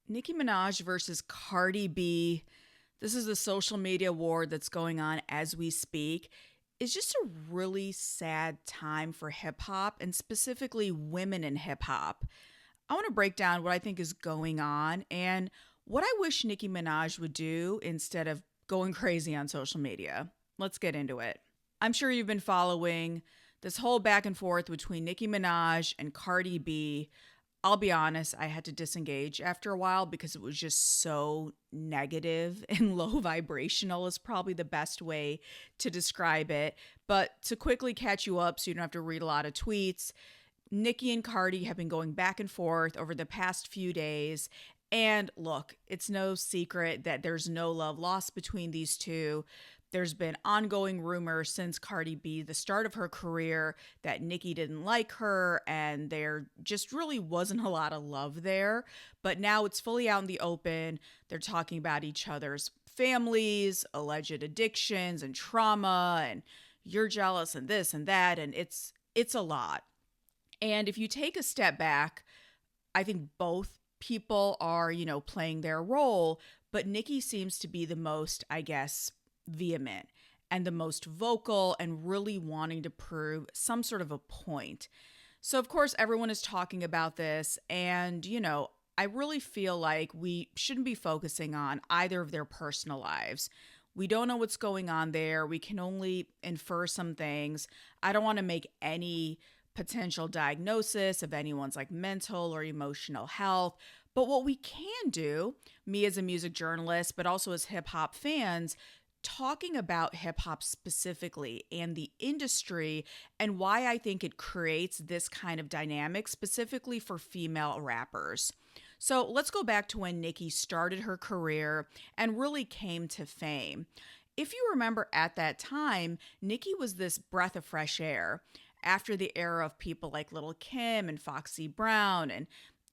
Nicki Minaj versus Cardi B. This is the social media war that's going on as we speak. It's just a really sad time for hip hop and specifically women in hip hop. I want to break down what I think is going on and what I wish Nicki Minaj would do instead of going crazy on social media. Let's get into it. I'm sure you've been following this whole back and forth between Nicki Minaj and Cardi B. I'll be honest, I had to disengage after a while because it was just so negative and low vibrational, is probably the best way to describe it. But to quickly catch you up so you don't have to read a lot of tweets, Nicki and Cardi have been going back and forth over the past few days. And look, it's no secret that there's no love lost between these two. There's been ongoing rumors since Cardi B, the start of her career, that Nicki didn't like her and there just really wasn't a lot of love there. But now it's fully out in the open. They're talking about each other's families, alleged addictions and trauma, and you're jealous and this and that. And it's a lot. And if you take a step back, I think both people are, playing their role, but Nicki seems to be the most, I guess, vehement and the most vocal and really wanting to prove some sort of a point. So, of course, everyone is talking about this. And, I really feel like we shouldn't be focusing on either of their personal lives. We don't know what's going on there. We can only infer some things. I don't want to make any potential diagnosis of anyone's like mental or emotional health. But what we can do, me as a music journalist, but also as hip hop fans, talking about hip hop specifically and the industry and why I think it creates this kind of dynamic specifically for female rappers. So let's go back to when Nicki started her career and really came to fame. If you remember at that time, Nicki was this breath of fresh air. After the era of people like Lil' Kim and Foxy Brown and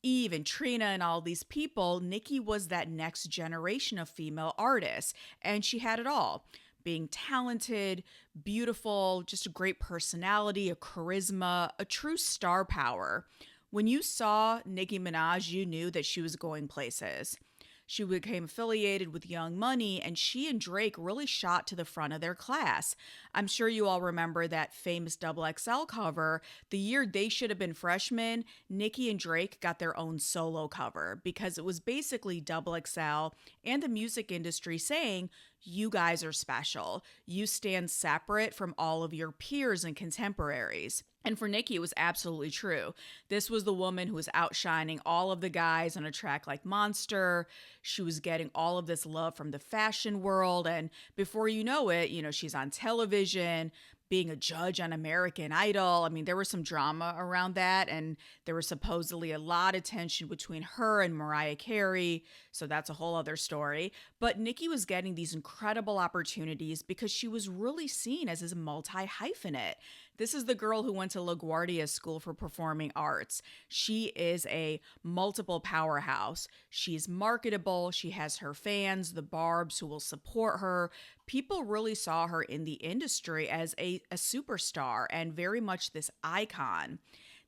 Eve and Trina and all these people, Nicki was that next generation of female artists. And she had it all: being talented, beautiful, just a great personality, a charisma, a true star power. When you saw Nicki Minaj, you knew that she was going places. She became affiliated with Young Money, and she and Drake really shot to the front of their class. I'm sure you all remember that famous Double XL cover. The year they should have been freshmen, Nicki and Drake got their own solo cover because it was basically Double XL and the music industry saying, you guys are special. You stand separate from all of your peers and contemporaries. And for Nicki, it was absolutely true. This was the woman who was outshining all of the guys on a track like Monster. She was getting all of this love from the fashion world. And before you know it, she's on television, being a judge on American Idol. I mean, there was some drama around that, and there was supposedly a lot of tension between her and Mariah Carey. So that's a whole other story. But Nicki was getting these incredible opportunities because she was really seen as this multi-hyphenate. This is the girl who went to LaGuardia School for Performing Arts. She is a multiple powerhouse. She's marketable. She has her fans, the Barbs, who will support her. People really saw her in the industry as a superstar and very much this icon.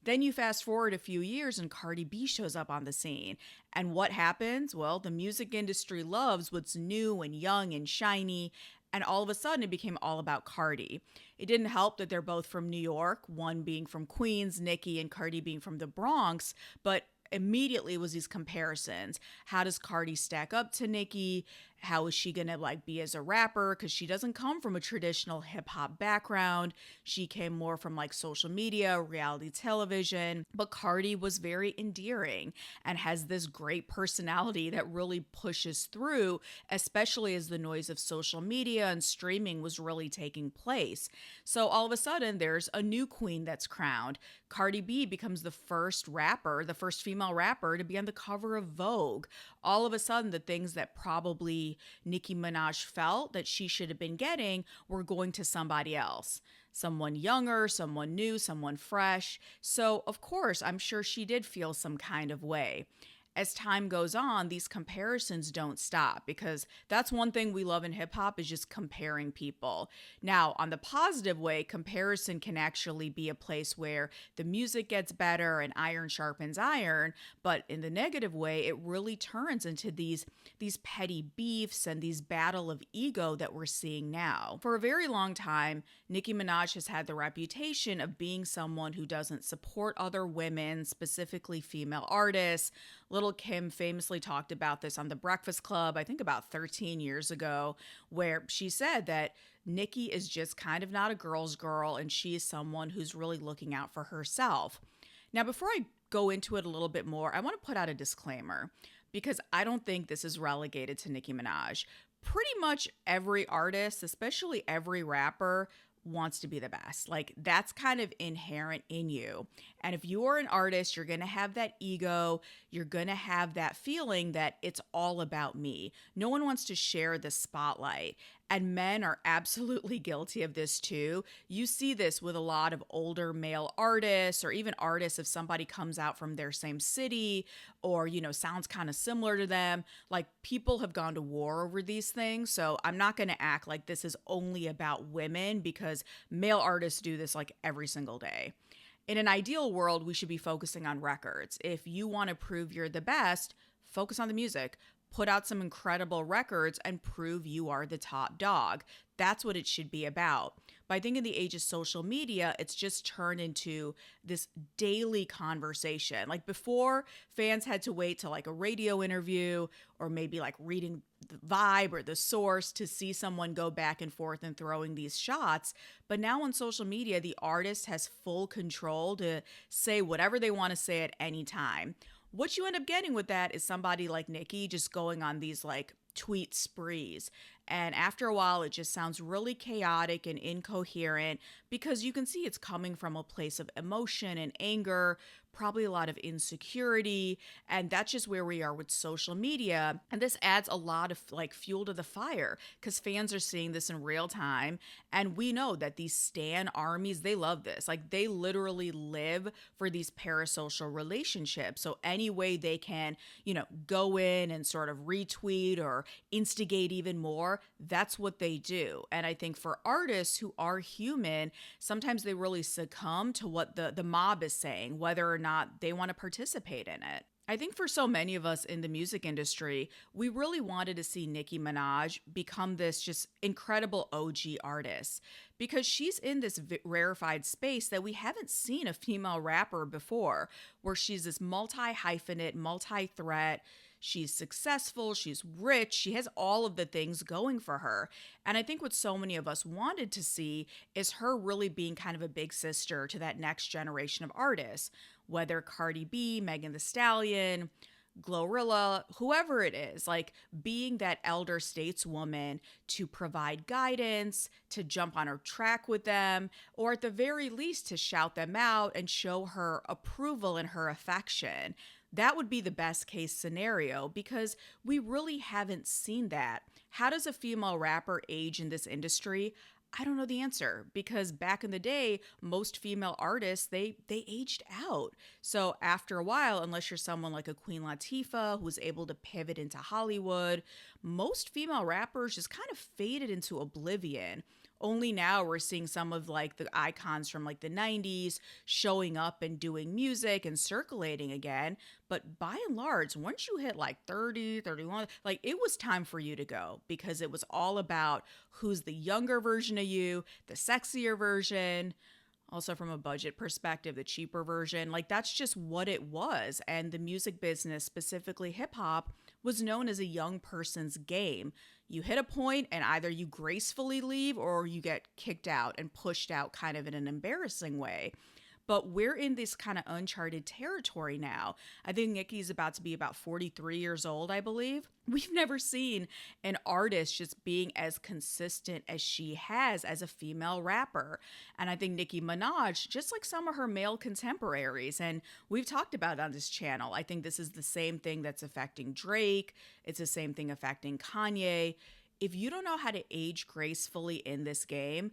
Then you fast forward a few years and Cardi B shows up on the scene. And what happens? Well, the music industry loves what's new and young and shiny. And all of a sudden, it became all about Cardi. It didn't help that they're both from New York, one being from Queens, Nicki, and Cardi being from the Bronx. But immediately was these comparisons. How does Cardi stack up to Nicki? How is she gonna be as a rapper? Because she doesn't come from a traditional hip hop background. She came more from social media, reality television. But Cardi was very endearing and has this great personality that really pushes through, especially as the noise of social media and streaming was really taking place. So all of a sudden, there's a new queen that's crowned. Cardi B becomes the first female rapper to be on the cover of Vogue. All of a sudden, the things that probably Nicki Minaj felt that she should have been getting were going to somebody else. Someone younger, someone new, someone fresh. So, of course, I'm sure she did feel some kind of way. as time goes on, these comparisons don't stop, because that's one thing we love in hip hop, is just comparing people. Now, on the positive way, comparison can actually be a place where the music gets better and iron sharpens iron, but in the negative way, it really turns into these petty beefs and these battle of ego that we're seeing now. For a very long time, Nicki Minaj has had the reputation of being someone who doesn't support other women, specifically female artists. Little Kim famously talked about this on The Breakfast Club, I think about 13 years ago, where she said that Nicki is just kind of not a girl's girl, and she is someone who's really looking out for herself. Now, before I go into it a little bit more, I want to put out a disclaimer, because I don't think this is relegated to Nicki Minaj. Pretty much every artist, especially every rapper, wants to be the best. Like, that's kind of inherent in you. And if you're an artist, you're going to have that ego. You're going to have that feeling that it's all about me. No one wants to share the spotlight. And men are absolutely guilty of this too. You see this with a lot of older male artists, or even artists if somebody comes out from their same city or, sounds kind of similar to them. Like, people have gone to war over these things. So I'm not going to act like this is only about women, because male artists do this like every single day. In an ideal world, we should be focusing on records. If you want to prove you're the best, focus on the music. Put out some incredible records and prove you are the top dog. That's what it should be about. But I think in the age of social media, it's just turned into this daily conversation. Like, before, fans had to wait to like a radio interview or maybe like reading the Vibe or the Source to see someone go back and forth and throwing these shots. But now on social media, the artist has full control to say whatever they want to say at any time. What you end up getting with that is somebody like Nicki just going on these like tweet sprees. And after a while, it just sounds really chaotic and incoherent, because you can see it's coming from a place of emotion and anger, probably a lot of insecurity. And that's just where we are with social media. And this adds a lot of like fuel to the fire, because fans are seeing this in real time. And we know that these stan armies, they love this. Like, they literally live for these parasocial relationships. So any way they can, go in and sort of retweet or instigate even more, that's what they do. And I think for artists who are human, sometimes they really succumb to what the mob is saying, whether or not they want to participate in it. I think for so many of us in the music industry, we really wanted to see Nicki Minaj become this just incredible OG artist, because she's in this rarefied space that we haven't seen a female rapper before, where she's this multi-hyphenate, multi-threat. She's successful, she's rich, she has all of the things going for her. And I think what so many of us wanted to see is her really being kind of a big sister to that next generation of artists, whether Cardi B, Megan Thee Stallion, Glorilla, whoever it is, like being that elder stateswoman to provide guidance, to jump on her track with them, or at the very least to shout them out and show her approval and her affection. That would be the best case scenario, because we really haven't seen that. How does a female rapper age in this industry? I don't know the answer, because back in the day, most female artists, they aged out. So after a while, unless you're someone like a Queen Latifah who was able to pivot into Hollywood, most female rappers just kind of faded into oblivion. Only now we're seeing some of like the icons from like the 90s showing up and doing music and circulating again. But by and large, once you hit like 30, 31, like it was time for you to go, because it was all about who's the younger version of you, the sexier version. Also, from a budget perspective, the cheaper version. Like, that's just what it was. And the music business, specifically hip hop, was known as a young person's game. You hit a point and either you gracefully leave or you get kicked out and pushed out kind of in an embarrassing way. But we're in this kind of uncharted territory now. I think Nicki's about to be about 43 years old, I believe. We've never seen an artist just being as consistent as she has as a female rapper. And I think Nicki Minaj, just like some of her male contemporaries, and we've talked about it on this channel, I think this is the same thing that's affecting Drake. It's the same thing affecting Kanye. If you don't know how to age gracefully in this game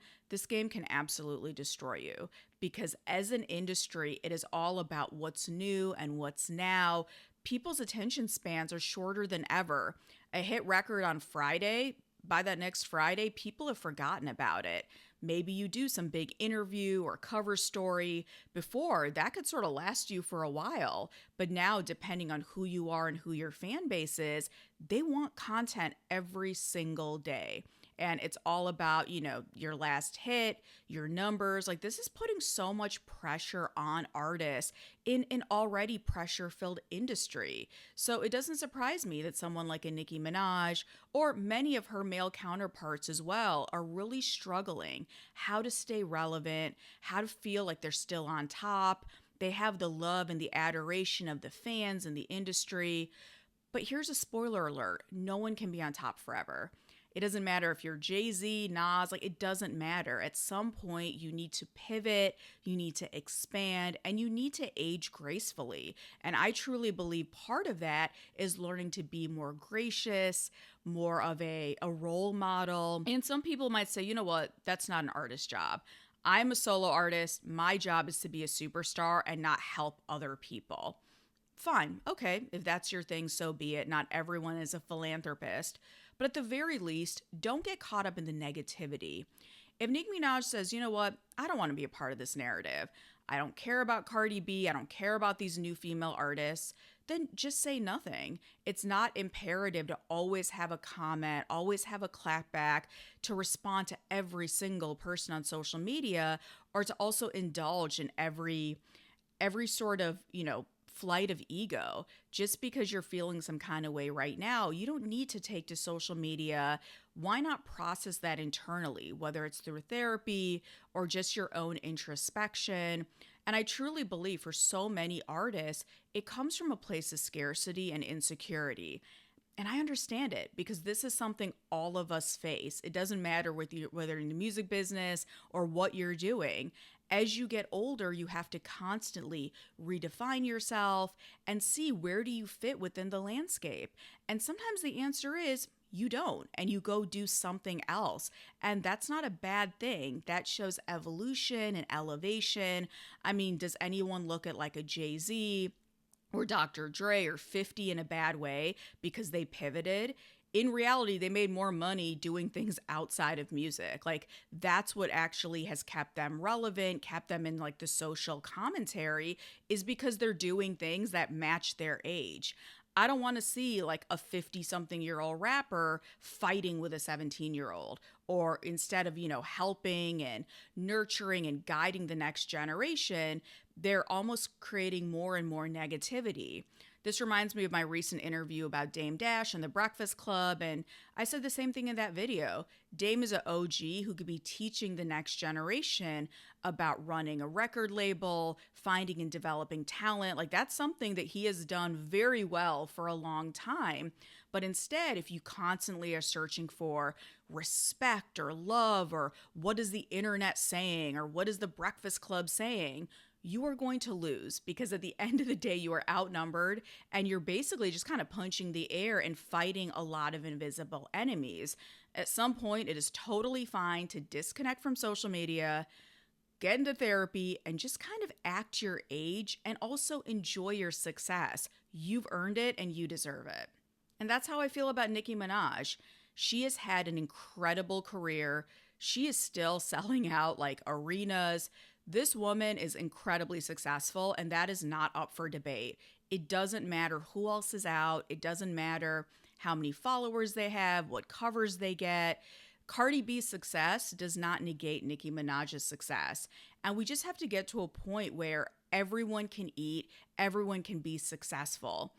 can absolutely destroy you. Because as an industry, it is all about what's new and what's now. people's attention spans are shorter than ever. A hit record on Friday, by that next Friday, people have forgotten about it. Maybe you do some big interview or cover story before that could sort of last you for a while. But now, depending on who you are and who your fan base is, they want content every single day. And it's all about, your last hit, your numbers. Like, this is putting so much pressure on artists in an already pressure filled industry. So it doesn't surprise me that someone like a Nicki Minaj or many of her male counterparts as well are really struggling how to stay relevant, how to feel like they're still on top. They have the love and the adoration of the fans and the industry. But here's a spoiler alert: no one can be on top forever. It doesn't matter if you're Jay-Z, Nas, like, it doesn't matter. At some point, you need to pivot, you need to expand, and you need to age gracefully. And I truly believe part of that is learning to be more gracious, more of a role model. And some people might say, you know what, that's not an artist's job. I'm a solo artist. My job is to be a superstar and not help other people. Fine, okay, if that's your thing, so be it. Not everyone is a philanthropist. But at the very least, don't get caught up in the negativity. If Nicki Minaj says, you know what, I don't want to be a part of this narrative, I don't care about Cardi B, I don't care about these new female artists, then just say nothing. It's not imperative to always have a comment, always have a clapback, to respond to every single person on social media, or to also indulge in every sort of, flight of ego. Just because you're feeling some kind of way right now, you don't need to take to social media. Why not process that internally, whether it's through therapy or just your own introspection? And I truly believe for so many artists, it comes from a place of scarcity and insecurity. And I understand it because this is something all of us face. It doesn't matter whether you're in the music business or what you're doing. As you get older, you have to constantly redefine yourself and see, where do you fit within the landscape? And sometimes the answer is you don't, and you go do something else. And that's not a bad thing. That shows evolution and elevation. I mean, does anyone look at like a Jay-Z or Dr. Dre or 50 in a bad way because they pivoted? In reality, they made more money doing things outside of music. Like, that's what actually has kept them relevant, kept them in like the social commentary, is because they're doing things that match their age. I don't want to see like a 50-something-year-old rapper fighting with a 17-year-old, or instead of, helping and nurturing and guiding the next generation, they're almost creating more and more negativity. This reminds me of my recent interview about Dame Dash and the Breakfast Club, and I said the same thing in that video. Dame is an OG who could be teaching the next generation about running a record label, finding and developing talent. Like, that's something that he has done very well for a long time. But instead, if you constantly are searching for respect or love, or what is the internet saying, or what is the Breakfast Club saying, you are going to lose, because at the end of the day, you are outnumbered and you're basically just kind of punching the air and fighting a lot of invisible enemies. At some point, it is totally fine to disconnect from social media, get into therapy, and just kind of act your age and also enjoy your success. You've earned it and you deserve it. And that's how I feel about Nicki Minaj. She has had an incredible career. She is still selling out like arenas. This woman is incredibly successful, and that is not up for debate. It doesn't matter who else is out. It doesn't matter how many followers they have, what covers they get. Cardi B's success does not negate Nicki Minaj's success. And we just have to get to a point where everyone can eat, everyone can be successful.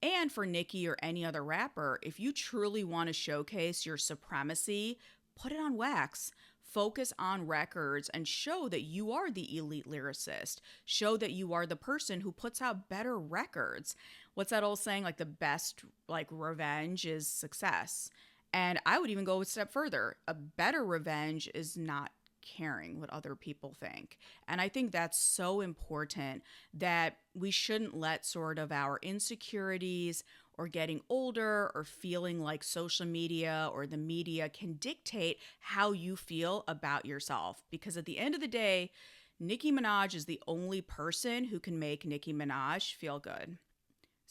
And for Nicki or any other rapper, if you truly want to showcase your supremacy, put it on wax. Focus on records and show that you are the elite lyricist. Show that you are the person who puts out better records. What's that old saying? Like, the best revenge is success. And I would even go a step further. A better revenge is not caring what other people think. And I think that's so important, that we shouldn't let sort of our insecurities or getting older or feeling like social media or the media can dictate how you feel about yourself. Because at the end of the day, Nicki Minaj is the only person who can make Nicki Minaj feel good.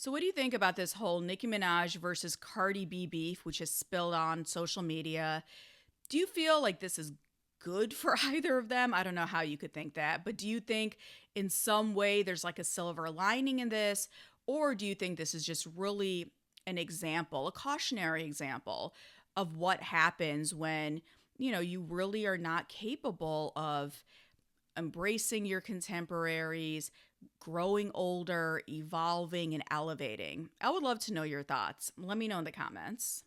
So, what do you think about this whole Nicki Minaj versus Cardi B beef, which has spilled on social media? Do you feel like this is good for either of them? I don't know how you could think that, but do you think in some way there's like a silver lining in this? Or do you think this is just really an example, a cautionary example of what happens when, you really are not capable of embracing your contemporaries, growing older, evolving, and elevating? I would love to know your thoughts. Let me know in the comments.